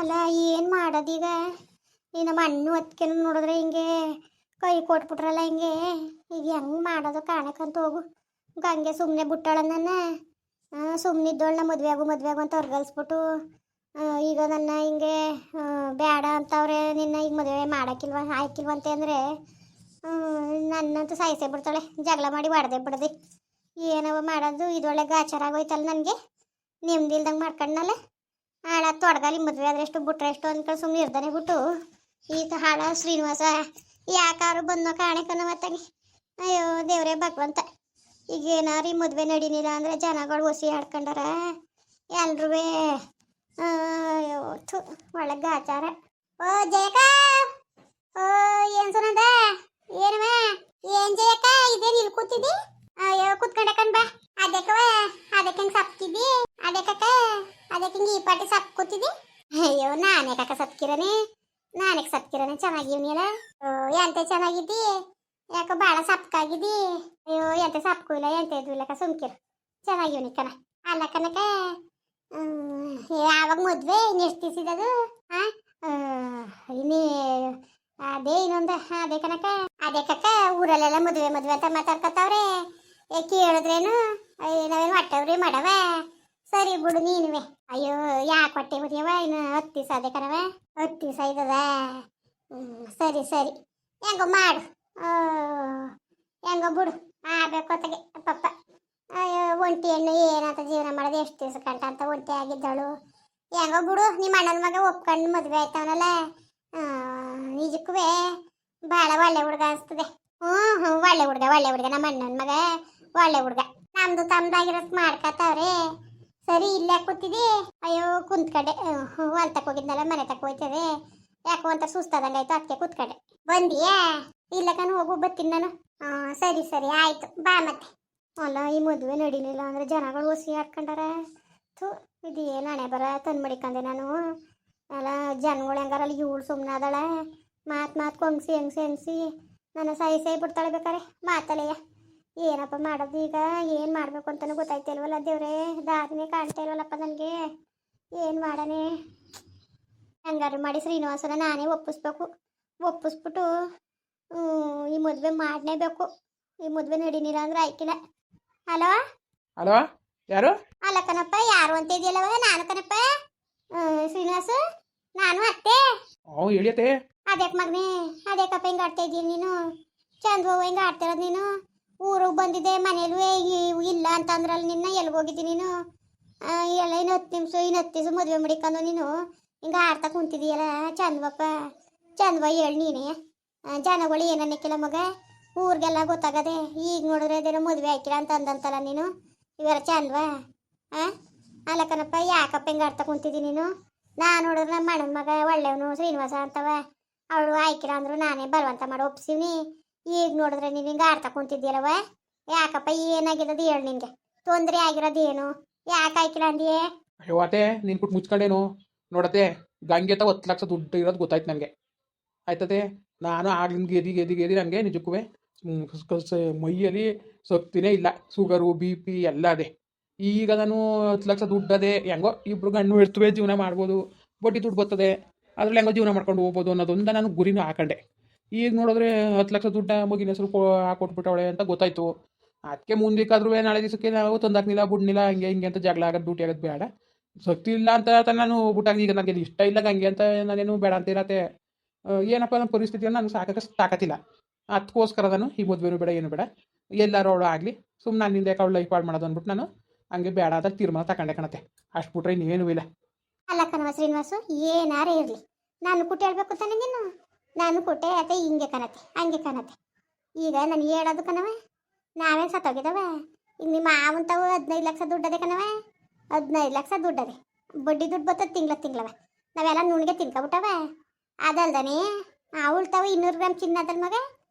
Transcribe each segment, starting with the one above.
ಅಲ್ಲ ಏನು ಮಾಡೋದೀಗ ಈ ನಮ್ಮ ಹಣ್ಣು ಹೊತ್ಕೆನ ನೋಡಿದ್ರೆ ಹಿಂಗೆ ಕೈ ಕೊಟ್ಬಿಟ್ರಲ್ಲ ಹಿಂಗೆ ಈಗ ಹೆಂಗೆ ಮಾಡೋದು ಕಾಣಕ್ಕಂತ ಹೋಗು ಗಂಗೆ ಸುಮ್ಮನೆ ಬಿಟ್ಟಾಳ ನನ್ನ ಸುಮ್ಮನೆ ಇದ್ದೋಳನ್ನ ಮದುವೆ ಆಗು ಅಂತ ಹೊರ್ಗಲ್ಸ್ಬಿಟ್ಟು ಈಗ ನನ್ನ ಹಿಂಗೆ ಬೇಡ ಅಂತವ್ರೆ ನಿನ್ನ ಈಗ ಮದುವೆ ಮಾಡೋಕ್ಕಿಲ್ವ ಆಯ್ಕಿಲ್ವಂತೆ ಅಂದರೆ ನನ್ನಂತೂ ಸಾಯಿಸೇ ಬಿಡ್ತಾಳೆ ಜಗಳ ಮಾಡಿ ಹೊಡೆದೇ ಬಿಡದೆ ಏನವ ಮಾಡೋದು ಇದೊಳ್ಳೆ ಗಾಚಾರ ಆಗೋಯ್ತಲ್ಲ ನನಗೆ ನೆಮ್ಮದಿ ಇಲ್ದಂಗೆ ಮಾಡ್ಕೊಂಡನಲ್ಲ ಹಾಳ ತೊಡಗಲಿ ಮದುವೆ ಆದ್ರೆ ಎಷ್ಟು ಬಿಟ್ರೆ ಎಷ್ಟು ಅಂದ್ಕೊಂಡು ಸುಮ್ಮನೆ ಇರ್ದಾನೆ ಬಿಟ್ಟು ಈಗ ಹಾಳ ಶ್ರೀನಿವಾಸ ಯಾಕಾರು ಬಂದೋ ಕಾಣೆಕನ ಮತ್ತಾಗಿ ಅಯ್ಯೋ ದೇವರೇ ಭಗವಂತ ಈಗ ಏನಾರು ಈ ಮದುವೆ ನಡೀನಿಲ್ಲ ಅಂದರೆ ಜನಗಳು ಒಸಿ ಆಡ್ಕೊಂಡಾರ ಎಲ್ರೂ ಅಯ್ಯೋ ಥು ಒಳ್ಳೆ ಗಾಚಾರ ಓ ಜಯಕ ಓ ಏನು ಸುನಂದ ಏನವ ಏನ್ ಜಯಕ ಇದೇನು ಇಲ್ಲಿ ಕೂತಿದ್ದಿ ಅಯ್ಯೋ ಕುತ್ಕೊಂಡಕನ್ ಬಾ ಅದಕ್ಕೆ ಹೆಂಗೆ ಸಪ್ತಿದ್ದಿ ಅದಕ್ಕೆ ಹಿಂಗೆ ಈ ಪಾಟಿ ಸಪ್ ಕೂತಿದ್ದಿ ಅಯ್ಯೋ ನಾನೇ ಕಕ್ಕ ಸತ್ಕಿರನೆ ಚೆನ್ನಾಗಿವ್ನಿ ಅಲ್ಲ ಎಂತೆ ಚೆನ್ನಾಗಿದ್ದಿ ಯಾಕೋ ಭಾಳ ಸಪ್ಕಾಗಿದ್ದಿ ಅಯ್ಯೋ ಎಂತೆ ಸಪ್ಕು ಇಲ್ಲ ಎಂತೆ ಇದು ಇಲ್ಲಕ್ಕ ಸುಮ್ಕಿರು ಚೆನ್ನಾಗಿವ್ನಿ ಕಣ ಅಲ್ಲ ಕನಕ ಯಾವಾಗ ಮದ್ವೆ ನೆಸ್ತಿಸಿದದು ಇನ್ನೇ ಅದೇ ಇನ್ನೊಂದು ಅದೇ ಕನಕ ಅದೇ ಕಕ್ಕ ಊರಲ್ಲೆಲ್ಲ ಮದುವೆ ಅಂತ ಮಾತಾಡ್ಕೊತಾವ್ರೆ ಕೇಳಿದ್ರೇನು ನಾವೇನು ಹೊಟ್ಟೆವ್ರಿ ಮಾಡವ ಸರಿ ಬಿಡು ನೀನುವೆ ಅಯ್ಯೋ ಯಾಕೆ ಹೊಟ್ಟೆ ಉರಿಯವ ಇನ್ನು 10 ದಿವಸ ಅದೇ ಕಣವ 10 ದಿವಸ ಇದ್ದದ ಸರಿ ಹೆಂಗೋ ಮಾಡು ಹೆಂಗೋ ಬಿಡು ಆಗ್ಬೇಕು ಹೊತ್ತಿಗೆ ಪಪ್ಪ ಅಯ್ಯೋ ಒಂಟಿ ಹೆಣ್ಣು ಏನಂತ ಜೀವನ ಮಾಡೋದು ಎಷ್ಟು ದಿವಸ ಕಂಟ ಅಂತ ಒಂಟಿ ಆಗಿದ್ದಳು ಹೆಂಗೋ ಬಿಡು ನಿಮ್ಮ ಅಣ್ಣನ ಮಗ ಒಪ್ಕೊಂಡು ಮದುವೆ ಆಯ್ತವನಲ್ಲ ನಿಜಕ್ಕೂ ಭಾಳ ಒಳ್ಳೆ ಹುಡುಗ ಅನಿಸ್ತದೆ ಹ್ಞೂ ಒಳ್ಳೆ ಹುಡುಗ ನಮ್ಮ ಅಣ್ಣನ ಮಗ ಒಳ್ಳೆ ಹುಡುಗ ನಮ್ದು ತಮ್ದಾಗಿರೋದು ಮಾಡ್ಕೊತಾವ್ರೆ ಸರಿ ಇಲ್ಲೇ ಕೂತಿದ್ದಿ ಅಯ್ಯೋ ಕುಂತ್ಕಡೆ ಹೊಲ್ತಕ್ಕೆ ಹೋಗಿದ್ನಲ್ಲ ಮನೆ ತಕ್ಕ ಹೋಯ್ತದೆ ಯಾಕೋ ಅಂತ ಸುಸ್ತಾದಂಗೆ ಆಯ್ತು ಅದಕ್ಕೆ ಕೂತ್ಕಡೆ ಬಂದಿಯಾ ಇಲ್ಲಕನ ಹೋಗು ಬರ್ತೀನಿ ನಾನು ಸರಿ ಆಯ್ತು ಬಾ ಮತ್ತೆ ಅಲ್ಲ ಈ ಮದುವೆ ನಡೀಲಿಲ್ಲ ಅಂದ್ರೆ ಜನಗಳು ಒಸಿ ಹಾಡ್ಕೊಂಡಾರ ಥೂ ಇದು ಏನು ಹಣೆ ಬರ ತಂದು ಮಡಿಕಂದೆ ನಾನು ಅಲ್ಲ ಜನಗಳು ಹೆಂಗಾರಲ್ಲಿ ಇವಳು ಸುಮ್ಮನೆ ಅದಳ ಮಾತು ಕೊಂಗ್ಸಿ ಹೆಂಗ್ಸಿ ನನ್ನ ಸೈ ಬಿಡ್ತಾಳೆ ಬೇಕಾರೆ ಮಾತಲೆಯ ಏನಪ್ಪ ಮಾಡೋದು ಈಗ ಏನು ಮಾಡಬೇಕು ಅಂತಲೂ ಗೊತ್ತಾಯ್ತಿಲ್ವಲ್ಲ ದೇವ್ರೆ ದಾರಿನೇ ಕಾಣ್ತಾ ಇಲ್ವಲ್ಲಪ್ಪ ನನಗೆ ಏನು ಮಾಡನೆ ಹೆಂಗಾರು ಮಾಡಿ ಶ್ರೀನಿವಾಸನ ನಾನೇ ಒಪ್ಪಿಸ್ಬಿಟ್ಟು ಈ ಮದುವೆ ಮಾಡಲೇಬೇಕು ಈ ಮದುವೆ ನಡೀನಿಲ್ಲ ಅಂದ್ರೆ ಆಯ್ಕಿಲ್ಲ ಹಲೋ ಯಾರು ಅಲ್ಲ ಕಣಪ್ಪ ಯಾರು ಅಂತ ಇದೆಯಲ್ಲವ ನಾನು ಕಣಪ್ಪ ಶ್ರೀನಿವಾಸ ನಾನು ಅತ್ತೆ ಹೇಳಿಯತ್ತೆ ಅದ್ಯಾಕೆ ಮಗನೇ ಅದ್ಯಾಕಪ್ಪ ಹಿಂಗೆ ಆಡ್ತಾ ಇದೀಯ ನೀನು ಚಂದ್ವ ಹಿಂಗೆ ಆಡ್ತಿರೋದು ನೀನು ಊರಿಗೆ ಬಂದಿದ್ದೆ ಮನೇಲೂ ಇಲ್ಲ ಅಂತ ಅಂದ್ರಲ್ಲ ನಿನ್ನ ಎಲ್ಲಿಗೆ ಹೋಗಿದ್ದಿ ನೀನು ಎಲ್ಲ ಇನ್ನು 10 ದಿವಸ ಮದುವೆ ಮಾಡಿಕೊಂಡು ನೀನು ಹಿಂಗೆ ಆಡ್ತಾ ಕುಂತಿದೀಯಲ್ಲ ಚಂದ್ವ ಹೇಳಿ ನೀನೇ ಜನಗಳು ಏನನ್ನಕ್ಕಿಲ್ಲ ಮಗ ಊರಿಗೆಲ್ಲ ಗೊತ್ತಾಗದೆ ಈಗ ನೋಡಿದ್ರೆ ಅದೇನೋ ಮದುವೆ ಹಾಕಿಲ್ಲ ಅಂತ ಅಂದಂತಲ್ಲ ನೀನು ಇವೆಲ್ಲ ಚಂದ್ವ ಅಲ್ಲ ಕಣಪ್ಪ ಯಾಕಪ್ಪ ಹಿಂಗೆ ಆಡ್ತಾ ಕುಂತಿದ್ದಿ ನೀನು ನಾನು ನೋಡಿದ್ರೆ ನಮ್ಮ ಅಣ್ಣನ ಮಗ ಒಳ್ಳೆಯವನು ಶ್ರೀನಿವಾಸ ಅಂತವ ಅವಳು ಆಯ್ಕಿಲ್ಲ ಅಂದ್ರು ನಾನೇ ಬಲವಂತ ಮಾಡಿ ಒಪ್ಸಿವ್ನಿ ಈಗ ನೋಡಿದ್ರೆ ನೀನು ಹಿಂಗೆ ಆಡ್ತಾ ಕುಂತಿದ್ದೀಯಲ್ಲವ ಯಾಕಪ್ಪ ಏನಾಗಿರೋದು ಹೇಳು ನಿನ್ಗೆ ತೊಂದರೆ ಆಗಿರೋದು ಏನು ಯಾಕೆ ಆಯ್ಕಿಲ್ಲ ಅಂದಿಯೇ ಅಯ್ಯೋ ಅತ್ತೆ ನೀನು ಬಿಟ್ಟು ಮುಚ್ಕೊಂಡೇನು ನೋಡತ್ತೆ ಗಂಗೆ ತ 10 ಲಕ್ಷ ದುಡ್ಡು ಇರೋದು ಗೊತ್ತಾಯ್ತು ನನಗೆ ಆಯ್ತದೆ ನಾನು ಆಗ್ಲಿಂದ ಗೆದಿ ನನಗೆ ನಿಜಕ್ಕೂ ಮೈಯಲ್ಲಿ ಶಕ್ತಿನೇ ಇಲ್ಲ ಶುಗರು BP ಎಲ್ಲ ಅದೇ ಈಗ ನಾನು 10 ಲಕ್ಷ ದುಡ್ಡು ಅದೇ ಹೆಂಗೋ ಇಬ್ರು ಗಂಡು ಇರ್ತವೆ ಜೀವನ ಮಾಡ್ಬೋದು ಬಡ್ಡಿ ದುಡ್ಡು ಬರ್ತದೆ ಅದ್ರಲ್ಲಿ ಹೆಂಗೋ ಜೀವನ ಮಾಡ್ಕೊಂಡು ಹೋಗ್ಬೋದು ಅನ್ನೋದೊಂದು ನಾನು ಗುರಿನೂ ಹಾಕೊಂಡೆ ಈಗ ನೋಡಿದ್ರೆ 10 ಲಕ್ಷ ದುಡ್ಡ ಮಗಿನ ಹೆಸರು ಹಾಕೊಟ್ಬಿಟ್ಟವಳೆ ಅಂತ ಗೊತ್ತಾಯ್ತು ಅದಕ್ಕೆ ಮುಂದಕ್ಕಾದ್ರೂ ನಾಳೆ ದಿವಸಕ್ಕೆ ನಾವು ತಂದಾಕ್ನಿಲ್ಲ ಬಿಡ್ನಿಲ್ಲ ಹಿಂಗೆ ಅಂತ ಜಗಳ ಆಗೋದು ಡ್ಯೂಟಿ ಆಗೋದು ಬೇಡ ಶಕ್ತಿ ಇಲ್ಲ ಅಂತ ನಾನು ಬಿಟ್ಟಾಗ ಈಗ ನನಗೆ ಇಷ್ಟ ಇಲ್ಲ ಹಂಗೆ ಅಂತ ನಾನೇನು ಬೇಡ ಅಂತ ಇರತ್ತೆ ಏನಪ್ಪ ನನ್ನ ಪರಿಸ್ಥಿತಿಯನ್ನು ನಾನು ಸಾಕಕ್ಕೆ ತಾಕತ್ತಿಲ್ಲ ಅದಕ್ಕೋಸ್ಕರ ನಾನು ಈ ಮದುವೆನೂ ಬೇಡ ಏನು ಬೇಡ ಎಲ್ಲರೂ ಅವಳು ಆಗಲಿ ಸುಮ್ಮನೆ ನನ್ನಿಂದ ಯಾಕೆ ಅವಳು ಲೈಫ್ ಹಾಳು ಮಾಡೋದು ಅಂದ್ಬಿಟ್ಟು ನಾನು ಹಂಗೆ ಬೇಡ ಅಂತ ತೀರ್ಮಾನ ತಗೊಂಡೆ ಕಣತ್ತೆ ಅಷ್ಟು ಬಿಟ್ರೆ ಇನ್ನೇನೂ ಇಲ್ಲ ಅಲ್ಲ ಕಣವ ಶ್ರೀನಿವಾಸು ಏನಾರೇ ಇರಲಿ ನಾನು ಕುಟ್ಟಿ ಹೇಳ್ಬೇಕು ತಾನೆ ನೀನು ನಾನು ಕೊಟ್ಟೆ ಅತ್ತೆ ಹಿಂಗೆ ಕಣತೆ ಹಂಗೆ ಕಣತೆ ಈಗ ನಾನು ಹೇಳೋದು ಕಣವ ನಾವೇನು ಸತ್ತೋಗಿದವ ಈಗ ನಿಮ್ಮ ಮಾವಂತವು 15 ಲಕ್ಷ ದುಡ್ಡದೆ ಕಣವ 15 ಲಕ್ಷ ದುಡ್ಡದೆ ಬಡ್ಡಿ ದುಡ್ಡು ಬರ್ತದೆ ತಿಂಗಳವ ನಾವೆಲ್ಲ ನುಣ್ಗೆ ತಿನ್ಕೊಬಿಟ್ಟವ ಅದಲ್ದಾನೆ ಉಳ್ತಾವ 200 ಗ್ರಾಮ್ ಚಿನ್ನ ಅದಲ್ ಮಗ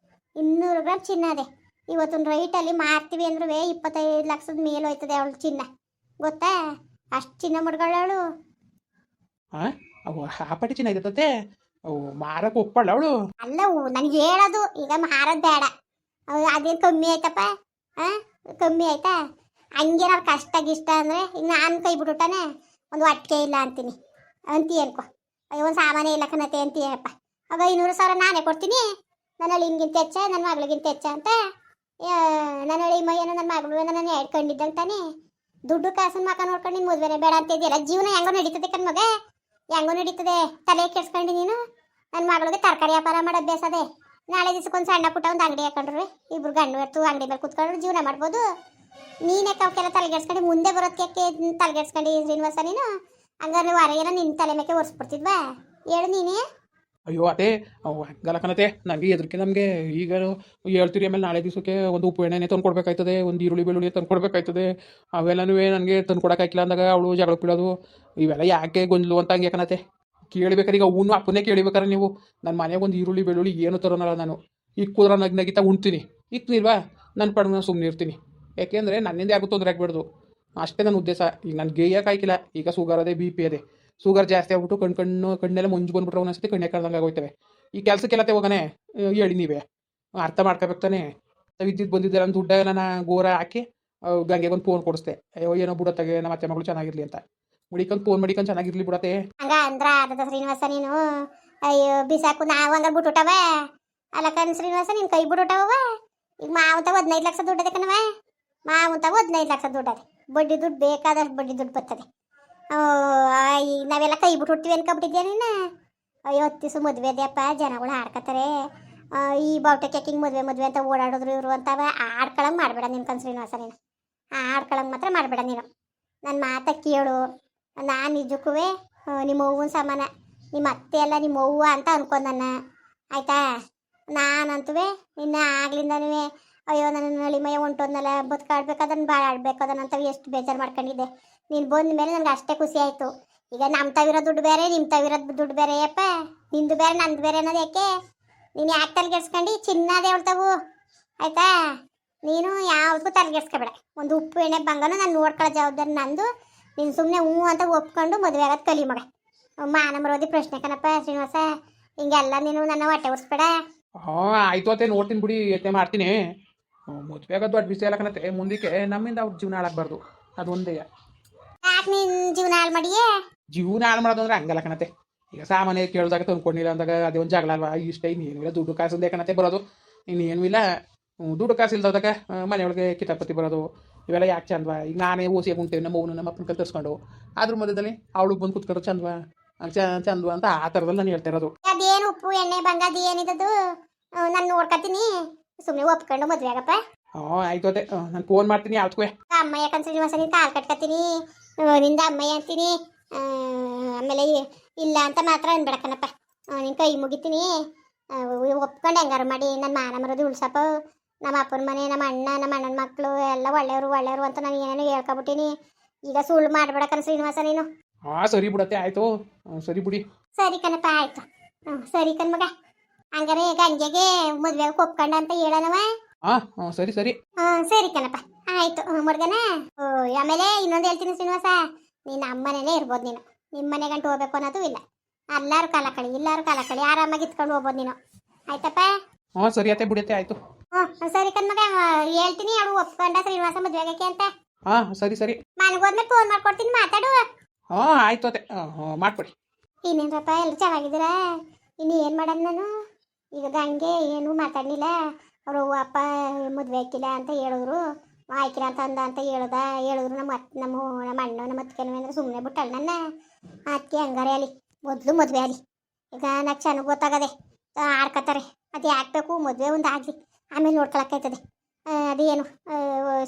200 ಗ್ರಾಮ್ ಚಿನ್ನ ಅದೇ ಇವತ್ತಿನ ರೈಟಲ್ಲಿ ಮಾರ್ತೀವಿ ಅಂದ್ರೂ 25 ಲಕ್ಷದ ಮೇಲೆ ಹೋಯ್ತದೆ ಅವಳು ಚಿನ್ನ ಗೊತ್ತಾ ಅಷ್ಟು ಚಿನ್ನ ಮುಡ್ಗಳವಳು ಆ ಪಟ್ಟಿ ಚಿನ್ನ ಇರ್ತತೆ ಮಾರಕ್ಕೆ ಒಪ್ಪಳ ಅವಳು ಅಲ್ಲ ನನಗೆ ಹೇಳೋದು ಈಗ ಮಾರೋದು ಬೇಡ ಅದೇನು ಕಮ್ಮಿ ಆಯ್ತಪ್ಪ ಕಮ್ಮಿ ಆಯ್ತಾ ಹಂಗೇನಾರು ಕಷ್ಟ ಗಿಷ್ಟ ಅಂದರೆ ಈಗ ನಾನು ಕೈ ಬಿಟ್ಬಿಟ್ಟಾನೆ ಒಂದು ಹೊಟ್ಟೆ ಇಲ್ಲ ಅಂತೀನಿ ಅಂತಿ ಅನ್ಕೊ ಅಯ್ಯೋ ಒಂದು ಸಾಮಾನೇ ಇಲ್ಲ ಕಣತೆ ಅಂತೀಯಪ್ಪ. ಆಗ 500,000 ನಾನೇ ಕೊಡ್ತೀನಿ, ನನ್ನ ಅಳಿಗಿಂತ ಹೆಚ್ಚ ನನ್ನ ಮಗಳಿಗಿಂತ ಹೆಚ್ಚ ಅಂತ. ನನ್ನ ಅಳಿ ಮೈಯನ ನನ್ನ ಮಗಳು ನನ್ನ ಹೇಳ್ಕೊಂಡಿದ್ದಂಗೆ ತಾನೇ. ದುಡ್ಡು ಕಾಸನ್ನ ಮಕ ನೋಡ್ಕೊಂಡು ನಿನ್ ಮದುವೆನೇ ಬೇಡ ಅಂತ ಇದೆಯಲ್ಲ. ಜೀವನ ಹೆಂಗೋ ನಡೀತದೆ ಕಣ್ಮಗ, ಹೆಂಗೋ ನಡೀತದೆ. ತಲೆ ಕೆಡ್ಸ್ಕೊಂಡು ನೀನು ನನ್ನ ಮಗಳಿಗೆ ತರಕಾರಿ ವ್ಯಾಪಾರ ಮಾಡೋ ಅಭ್ಯಾಸ ಅದೇ. ನಾಳೆ ದಿವಸಕ್ಕೊಂದು ಸಣ್ಣ ಪುಟ್ಟ ಒಂದು ಅಂಗಡಿ ಹಾಕೊಂಡ್ರು, ಇಬ್ರು ಗಂಡು ಎತ್ತು ಅಂಗಡಿ ಮೇಲೆ ಕುತ್ಕೊಂಡ್ರು ಜೀವನ ಮಾಡ್ಬೋದು. ನೀನೇ ಅವಕ್ಕೆಲ್ಲ ತಲೆಗೆಡ್ಸ್ಕೊಂಡು ಮುಂದೆ ಬರೋದಕ್ಕೆ ತಲೆಗೆಡ್ಸ್ಕೊಂಡು ಶ್ರೀನಿವಾಸ ನೀನು. ಹಂಗಾದ್ರೆ ಹೊರಗೆಲ್ಲ ನಿನ್ನ ತಲೆ ಮೇಲೆ ಒರೆಸ್ಬಿಡ್ತಿದ್ವಾ? ಹೇಳು ನೀನೇ. ಅಯ್ಯೋ ಅದೇ ಗಲಕನತೆ ನನಗೆ ಎದ್ರಿಕೆ. ನಮಗೆ ಈಗ ಹೇಳ್ತೀರಿ, ಆಮೇಲೆ ನಾಳೆ ದಿವಸಕ್ಕೆ ಒಂದು ಉಪ್ಪು ಎಣ್ಣೆನೇ ತಂದು ಕೊಡಬೇಕಾಯ್ತದೆ, ಒಂದು ಈರುಳ್ಳಿ ಬೆಳ್ಳುಳ್ಳಿ ತಂದು ಕೊಡಬೇಕಾಯ್ತದೆ. ಅವೆಲ್ಲನೂ ನನಗೆ ತಂದು ಕೊಡೋಕ್ಕಾಗಿಲ್ಲ ಅಂದಾಗ ಅವಳು ಜಗಳ ಬೀಳೋದು, ಇವೆಲ್ಲ ಯಾಕೆ ಗೊಂದಲು ಅಂತ ಹಂಗೆ ಕಣತೆ. ಕೇಳಬೇಕಾರೆ ಈಗ ಅವನು ಅಪ್ಪನೇ ಕೇಳಿಬೇಕಾರೆ ನೀವು. ನನ್ನ ಮನೆಗೆ ಒಂದು ಈರುಳ್ಳಿ ಬೆಳ್ಳುಳ್ಳಿ ಏನು ತರೋನಲ್ಲ ನಾನು. ಈಗ ಕೂದ್ರ ನಗಿತಾ ಉಣ್ತೀನಿ, ಇಕ್ನಿಲ್ವಾ ನನ್ನ ಪಡೆದು ನಾನು ಸುಮ್ಮನೆ ಇರ್ತೀನಿ. ಯಾಕೆಂದರೆ ನನ್ನಿಂದ ಯಾರಿಗೂ ತೊಂದರೆ ಆಗ್ಬಿಡ್ದು, ಅಷ್ಟೇ ನನ್ನ ಉದ್ದೇಶ. ಈಗ ನಾನು ಗೇಯಕಾಯ್ಕಿಲ್ಲ. ಈಗ ಶುಗರ್ ಅದೇ ಬಿ ಪಿ ಅದೇ. ಶುಗರ್ ಜಾಸ್ತಿ ಆಗ್ಬಿಟ್ಟು ಕಣ್ಣೆಲ್ಲ ಮುಂಜು ಬಂದ್ಬಿಟ್ರೆ ಒಂದೊಂದ್ಸತಿ ಕಣ್ಣೆ ಕಳ್ದಂಗೆ ಆಗೋಯ್ತವೆ. ಈ ಕೆಲಸಕ್ಕೆಲ್ಲತ್ತೆ ಹೋಗೋಣ ಹೇಳಿ ನೀವೇ ಅರ್ಥ ಮಾಡ್ಕೋಬೇಕು ತಾನೆ. ವಿದ್ಯುತ್ ಬಂದಿದ್ದೆ ನನ್ನ ದುಡ್ಡ ನನ್ನ ಗೋರ ಹಾಕಿ ಗಂಗೆಗೆ ಒಂದು ಫೋನ್ ಕೊಡಿಸ್ದೆ. ಅಯ್ಯೋ ಏನೋ ಬಿಡತ್ತಾಗೆ ನಮ್ಮ ಅತ್ತೆ ಮಗಳು ಚೆನ್ನಾಗಿರ್ಲಿ ಅಂತ ಮುಡಿಕೊಂಡು ಫೋನ್ ಮಾಡಿಕೊಂಡು ಚೆನ್ನಾಗಿರ್ಲಿ ಬಿಡತ್ತೆ. ಹಂಗ ಅಂದ್ರ ಆದದ ಶ್ರೀನಿವಾಸ ನೀನು. ಅಯ್ಯೋ ಬಿಸಾಕು ನಾವು ಹಂಗ ಬಿಟ್ಟುಟವ ಅಲ್ಲ ಕಣ್ ಶ್ರೀನಿವಾಸ, ನಿನ್ ಕೈ ಬಿಟ್ಟುಟವ. ಈಗ ಮಾವಂತಾವ 15 ಲಕ್ಷ ದುಡ್ಡದೆ ಕಣವ. ಮಾವಂತಾವ 15 ಲಕ್ಷ ದುಡ್ಡದೆ. ಬಡ್ಡಿ ದುಡ್ಡು ಬೇಕಾದಷ್ಟು ಬಡ್ಡಿ ದುಡ್ಡು ಬರ್ತದೆ. ಈಗ ನಾವೆಲ್ಲ ಕೈ ಬಿಟ್ಬಿಡ್ತೀವಿ ಅನ್ಕೊಬಿಟ್ಟಿದ್ಯಾ ನೀನು. ಅಯ್ಯೋ 10 ದಿವಸ ಮದುವೆ ಅದೆಯಪ್ಪ, ಜನಗಳು ಆಡ್ಕತ್ತಾರೆ. ಈ ಬಾವುಟ ಕೇಕಿಂಗ್ ಮದುವೆ ಅಂತ ಓಡಾಡೋದ್ರು ಇವರು ಅಂತವ. ಆಡ್ಕೊಳಂಗೆ ಮಾಡಬೇಡ ನಿನ್ ಕಣ್ ಶ್ರೀನಿವಾಸ ನೀನು. ಆಡ್ಕೊಳಂಗೆ ಮಾತ್ರ ಮಾಡಬೇಡ ನೀನು. ನನ್ನ ಮಾತ ಕೇಳು. ನಾನು ನಿಜಕ್ಕೂ ನಿಮ್ಮ ಅವ್ವನ ಸಮಾನ, ನಿಮ್ಮ ಅತ್ತೆ ಎಲ್ಲ ನಿಮ್ಮ ಅವ್ವ ಅಂತ ಅನ್ಕೊಂಡ್ ನನ್ನ ಆಯ್ತಾ. ನಾನಂತೂ ನಿನ್ನ ಆಗ್ಲಿಂದನೂ ಅಯ್ಯೋ ನನ್ನ ನಳಿಮಯ ಹೊಂಟೋದ್ನಲ್ಲ, ಬದುಕಾಡ್ಬೇಕಾದನ್ನ ಭಾಳ ಆಡ್ಬೇಕದನ್ನಂತವ ಎಷ್ಟು ಬೇಜಾರು ಮಾಡ್ಕೊಂಡಿದ್ದೆ. ನೀನು ಬಂದ ಮೇಲೆ ನನಗೆ ಅಷ್ಟೇ ಖುಷಿ ಆಯಿತು. ಈಗ ನಮ್ಮ ತವಿರೋ ದುಡ್ಡು ಬೇರೆ, ನಿಮ್ಮ ತವಿರೋ ದುಡ್ಡು ಬೇರೆ ಅಪ್ಪ. ನಿಂದು ಬೇರೆ ನಂದು ಬೇರೆ ಅನ್ನೋದು ಯಾಕೆ? ನೀನು ಯಾಕೆ ತಲೆಗೆಡ್ಸ್ಕೊಂಡು ಚಿನ್ನದೇ ಹೇಳ್ತಾವು ಆಯ್ತಾ. ನೀನು ಯಾವುದಕ್ಕೂ ತಲೆಗೆಡ್ಸ್ಕೊಬೇಡ. ಒಂದು ಉಪ್ಪು ಎಣ್ಣೆ ಬಂಗನು ನಾನು ನೋಡ್ಕೊಳ್ಳೋ ಜವಾಬ್ದಾರಿ ನಂದು. ನೀನು ಸುಮ್ಮನೆ ಹ್ಞೂ ಅಂತ ಒಪ್ಕೊಂಡು ಮದುವೆ ಆಗೋದು ಕಲಿ ಮಗ. ಮಾನ ಮರೋದಿ ಪ್ರಶ್ನೆ ಕಣಪ್ಪ ಶ್ರೀನಿವಾಸ. ಹಿಂಗೆಲ್ಲ ನೀನು ನನ್ನ ಹೊಟ್ಟೆ ಉರ್ಸ್ಬೇಡ. ಆಯ್ತು ಅತ್ತೆ, ನೋಡ್ತೀನಿ ಬಿಡಿ, ಯತ್ನೆ ಮಾಡ್ತೀನಿ. ಮದುವೆ ಆಗೋದು ದೊಡ್ಡ ವಿಷಯ ಎಲ್ಲ ಕಣತೆ. ಮುಂದಕ್ಕೆ ನಮ್ಮಿಂದ ಅವ್ರ ಜೀವನ ಹಾಳಾಗಬಾರ್ದು, ಅದು ಒಂದೇ. ಯಾಕೆ ನೀನು ಜೀವನ ಹಾಳು ಮಾಡಿಯೇ? ಜೀವನ ಹಾಳು ಮಾಡೋದು ಅಂದ್ರೆ ಹಂಗಲ್ಲ ಕಣತೆ. ಈಗ ಸಾಮಾನ್ಯ ಕೇಳಿದಾಗ ತಂದ್ಕೊಂಡಿಲ್ಲ ಅಂದಾಗ ಅದೇ ಒಂದು ಜಗಳ ಅಲ್ವಾ. ಇಷ್ಟ ಇನ್ನೇನು ಇಲ್ಲ, ದುಡ್ಡು ಕಾಸಂದೇ ಕಣತೆ ಬರೋದು, ಇನ್ನೇನು ಇಲ್ಲ. ದುಡ್ಡು ಕಾಸು ಇಲ್ದಾಗ ಮನೆಯೊಳಗೆ ಕಿತಾಪತಿ ಬರೋದು ಇವೆಲ್ಲ ಯಾಕೆ ಚಂದವಾ. ಈಗ ನಾನೇ ಓಸಿಯಾಗಿ ಉಂಟೇವೆ, ನಮ್ಮ ಅವ್ನು ನಮ್ಮ ಅಪ್ಪನ ಕೈ ತರಿಸ್ಕೊಂಡು ಅದ್ರ ಮಧ್ಯದಲ್ಲಿ ಅವಳು ಬಂದು ಕುತ್ಕೊಂಡು ಚಂದವಾ ಚಂದವಾ ಅಂತ ಆ ಥರದಲ್ಲಿ ನಾನು ಹೇಳ್ತಾ ಇರೋದು. ಅದೇನು ಉಪ್ಪು ಎಣ್ಣೆ ಬಂಗದ ಏನಿದದು? ನಾನು ನೋಡ್ಕೊತೀನಿ, ಸುಮ್ಮನೆ ಒಪ್ಕೊಂಡು ಮದುವೆ ಆಗಪ್ಪ. ಆಯ್ತು ಅದೇ, ನಾನು ಫೋನ್ ಮಾಡ್ತೀನಿ ಯಾವ್ದಕ್ಕೂ. ಅಮ್ಮಯ್ಯ ಕಣ್ ಶ್ರೀನಿವಾಸ, ನೀನು ಕಾಲು ಕಟ್ಕೊತೀನಿ, ನಿಂದ ಅಮ್ಮಯ್ಯ ಅಂತೀನಿ. ಆಮೇಲೆ ಇಲ್ಲ ಅಂತ ಮಾತ್ರ ಅನ್ಬೇಡಕ್ಕನಪ್ಪ. ನಿನ್ನ ಕೈ ಮುಗಿತೀನಿ, ಒಪ್ಕೊಂಡು ಹೆಂಗಾರು ಮಾಡಿ ನನ್ನ ಮಾನ ಮರೋದು ಉಳ್ಸಪ್ಪ. ನಮ್ಮ ಅಪ್ಪನ ಮನೆ, ನಮ್ಮ ಅಣ್ಣ, ನಮ್ಮ ಅಣ್ಣನ ಮಕ್ಕಳು ಎಲ್ಲ ಒಳ್ಳೆಯವರು ಅಂತ ನಾನು ಏನೇನೋ ಹೇಳ್ಕೊಬಿಟ್ಟಿನಿ. ಈಗ ಸುಳ್ಳು ಮಾಡ್ಬೇಡ ಕಣ್ ಶ್ರೀನಿವಾಸ ನೀನು. ಸರಿ ಬಿಡತ್ತೆ, ಆಯಿತು, ಸರಿ ಬಿಡಿ. ಸರಿ ಕಣಪ್ಪ, ಆಯಿತು. ಸರಿ ಕಣ್ಮಗ, ಹಂಗಾರೆ ಗಂಗೆಗೆ ಮದುವೆಗೆ ಒಪ್ಕೊಂಡ ಅಂತ ಹೇಳೋಣವ. ಸರಿ ಸರಿ. ಸರಿ ಕಣಪ್ಪ, ಆಯಿತು ಮಡ್ಗನ. ಆಮೇಲೆ ಇನ್ನೊಂದು ಹೇಳ್ತೀನಿ ಶ್ರೀನಿವಾಸ, ನೀನು ಅಮ್ಮನೇನೇ ಇರ್ಬೋದು. ನೀನು ನಿಮ್ಮ ಮನೆಗಂಟು ಹೋಗ್ಬೇಕು ಅನ್ನೋದು ಇಲ್ಲ. ಎಲ್ಲರೂ ಕಾಲ ಕಳಿ ಆರಾಮಾಗಿ ಇತ್ಕೊಂಡು ಹೋಗ್ಬೋದು ನೀನು. ಆಯ್ತಪ್ಪ? ಸರಿ ಅತ್ತೆ, ಬಿಡತ್ತೆ, ಆಯಿತು. ಸರಿ ಕಣ್ಮಗ, ಹೇಳ್ತೀನಿ ಅವಳು ಒಪ್ಕೊಂಡ ಶ್ರೀನಿವಾಸ ಮದುವೆಗೆ ಅಂತ. ಸರಿ ಸರಿ. ಮನೆಗೋದ್ಮೇಲೆ ಫೋನ್ ಮಾಡ್ಕೊಡ್ತೀನಿ, ಮಾತಾಡು. ಆಯ್ತು ಅತ್ತೆ, ಮಾಡ್ಕೊಡಿ. ಇನ್ನೇನಪ್ಪ, ಎಲ್ಲ ಚೆನ್ನಾಗಿದ್ದೀರಾ? ಇನ್ನು ಏನು ಮಾಡೋದು ನಾನು? ಈಗ ಗಂಗೆ ಏನೂ ಮಾತಾಡಲಿಲ್ಲ. ಅವರು ಅಪ್ಪ ಮದುವೆ ಹಾಕಿಲ್ಲ ಅಂತ ಹೇಳಿದ್ರು, ಆಯ್ಕಿಲ್ಲ ಅಂತ ಹೇಳಿದ್ರು. ನಮ್ಮ ಅಣ್ಣ ನಮ್ಮ ಅತ್ತಿಗೆನೂ ಅಂದ್ರೆ ಸುಮ್ಮನೆ ಬಿಟ್ಟಳು ನನ್ನ. ಅದಕ್ಕೆ ಹಂಗಾರೆ ಅಲ್ಲಿ ಮೊದಲು ಮದುವೆ ಅಲ್ಲಿ. ಈಗ నాకు ಚೆನ್ನಾಗಿ ಗೊತ್ತಾಗದೆ ಆಡ್ಕೊತಾರೆ. ಅದು ಯಾಕೆ ಬೇಕು? ಮದುವೆ ಒಂದು ಆಗಲಿ, ಆಮೇಲೆ ನೋಡ್ಕೊಳಕ್ಕಾಯ್ತದೆ. ಅದೇನು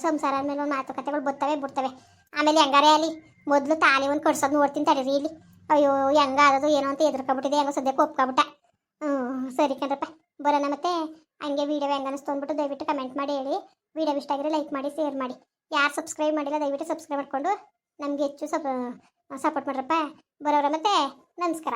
ಸಂಸಾರ ಆದಮೇಲೆ ಒಂದು ಮಾತುಕತೆಗಳು ಬರ್ತವೆ ಬಿಡ್ತವೆ. ಆಮೇಲೆ ಹೆಂಗಾರೆ ಅಲ್ಲಿ ಮೊದಲು ತಾಲಿ ಒಂದು ಕಡ್ಸೋದು ನೋಡ್ತೀನಿ ತಡೀರಿ ಇಲ್ಲಿ. ಅಯ್ಯೋ ಹೆಂಗಾದದು ಏನೋ ಅಂತ ಎದುರ್ಕೊಬಿಟ್ಟಿದೆ, ಹೆಂಗೋ ಸದ್ಯಕ್ಕೆ ಒಪ್ಕೊಬಿಟ್ಟ. ಸರಿ ಕಣ್ರಪ್ಪ, ಬರೋಣ ಮತ್ತೆ. ಹಂಗೆ ವೀಡಿಯೋ ಹೆಂಗೆ ಅನಿಸ್ತು ಅಂದ್ಬಿಟ್ಟು ದಯವಿಟ್ಟು ಕಮೆಂಟ್ ಮಾಡಿ ಹೇಳಿ. ವೀಡಿಯೋ ಇಷ್ಟ ಆಗಿದ್ರೆ ಲೈಕ್ ಮಾಡಿ, ಶೇರ್ ಮಾಡಿ. ಯಾರು ಸಬ್ಸ್ಕ್ರೈಬ್ ಮಾಡಿಲ್ಲ ದಯವಿಟ್ಟು ಸಬ್ಸ್ಕ್ರೈಬ್ ಮಾಡಿಕೊಂಡು ನಮಗೆ ಹೆಚ್ಚು ಸಪೋರ್ಟ್ ಮಾಡ್ರಪ್ಪ. ಬರೋರ ಮತ್ತೆ, ನಮಸ್ಕಾರ.